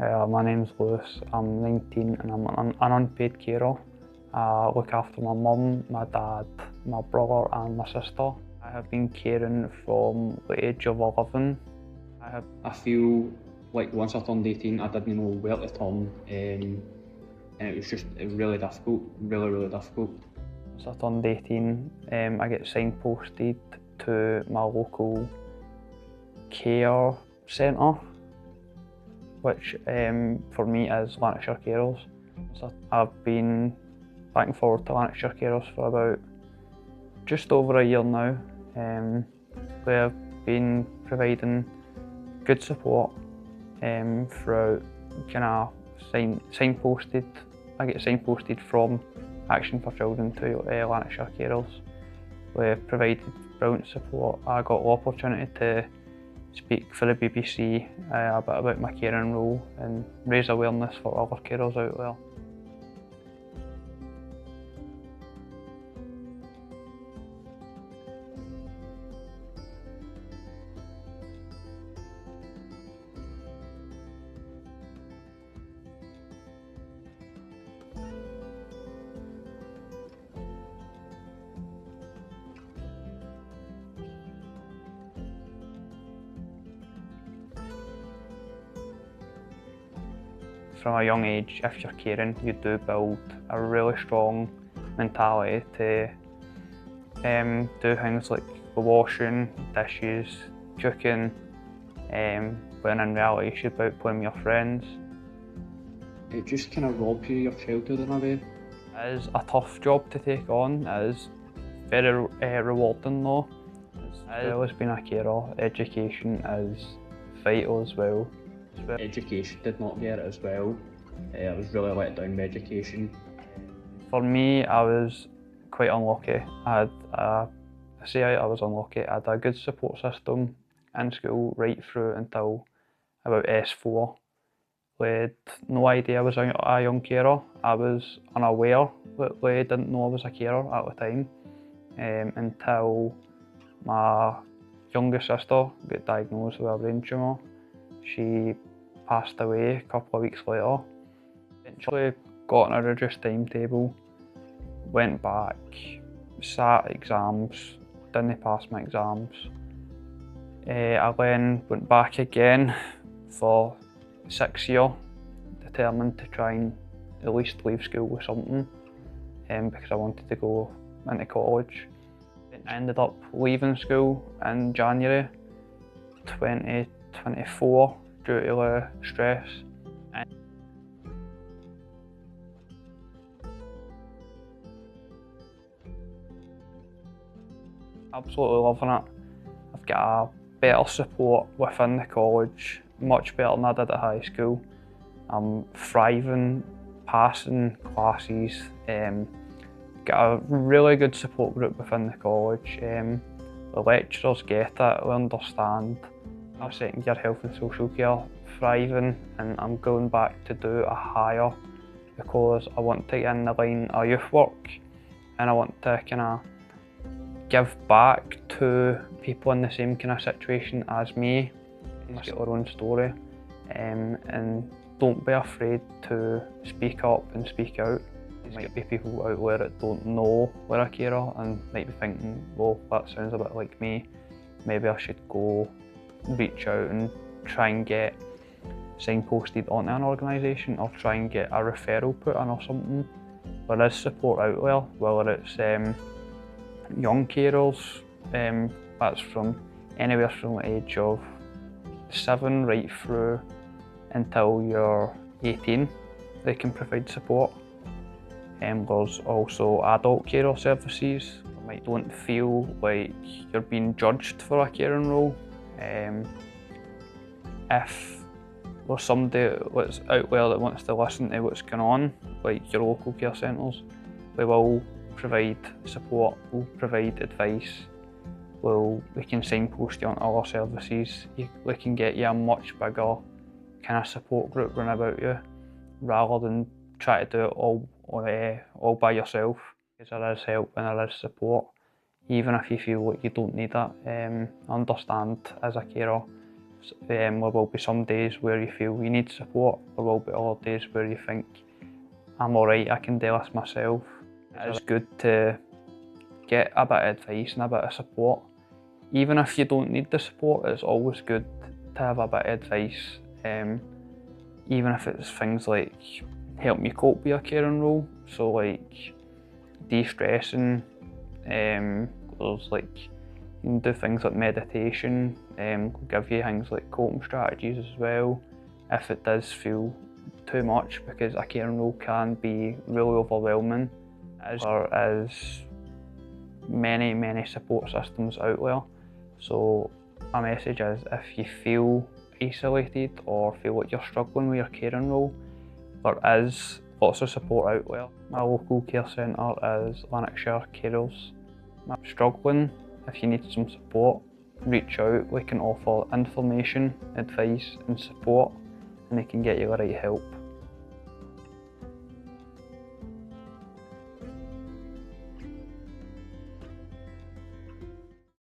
My name's Lewis, I'm 19 and I'm an unpaid carer. I look after my mum, my dad, my brother and my sister. I have been caring from the age of 11. I feel like once I turned 18 I didn't know where to turn, and it was really difficult, really difficult. Once I turned 18, I get signposted to my local care centre, which for me is Lanarkshire Carers. So I've been back and forward to Lanarkshire Carers for about just over a year now. We've been providing good support throughout kind of signposted. I get signposted from Action for Children to Lanarkshire Carers. We've provided brilliant support. I got the opportunity to speak for the BBC a bit about my caring role and raise awareness for other carers out there. From a young age, if you're caring, you do build a really strong mentality to do things like the washing, dishes, cooking, when in reality you should be out playing with your friends. It just kind of robs you of your childhood in a way. It is a tough job to take on. It is very rewarding though. As well as being a carer, education is vital as well. Education did not get it as well. I was really let down by education. For me, I was quite unlucky. I was unlucky. I had a good support system in school right through until about S4. We had no idea I was a young carer. I was unaware that we didn't know I was a carer at the time until my youngest sister got diagnosed with a brain tumour. She passed away a couple of weeks later. Eventually got on a reduced timetable, went back, sat exams, didn't pass my exams. I then went back again for 6th year, determined to try and at least leave school with something because I wanted to go into college. I ended up leaving school in January 2024 due to the stress. Absolutely loving it. I've got a better support within the college, much better than I did at high school. I'm thriving, passing classes, got a really good support group within the college. The lecturers get it, they understand. I'm second year health and social care, thriving, and I'm going back to do a higher because I want to get in the line of youth work and I want to kind of give back to people in the same kind of situation as me. Get their own story and don't be afraid to speak up and speak out. There might be people out there that don't know we're a carer and might be thinking, well, that sounds a bit like me, maybe I should go reach out and try and get signposted onto an organisation or try and get a referral put in or something. There is support out there, whether it's young carers, that's from anywhere from the age of 7 right through until you're 18, they can provide support. There's also adult carer services. You might don't feel like you're being judged for a caring role. If there's somebody that's out there that wants to listen to what's going on, like your local care centres, we will provide support, we'll provide advice, we can signpost you on other services, we can get you a much bigger kind of support group run about you, rather than try to do it all by yourself. Because there is help and there is support, even if you feel like you don't need it. I understand as a carer, There will be some days where you feel you need support. There will be other days where you think, I'm alright, I can do this myself. It is good to get a bit of advice and a bit of support. Even if you don't need the support, it's always good to have a bit of advice. Even if it's things like helping you cope with your caring role. So like de-stressing, there's like, you can do things like meditation, give you things like coping strategies as well, if it does feel too much, because a caring role can be really overwhelming. There is many support systems out there. So my message is, if you feel isolated or feel like you're struggling with your caring role, there is lots of support out there. My local care centre is Lanarkshire Carers. If you're struggling, if you need some support, reach out. We can offer information, advice and support, and they can get you the right help.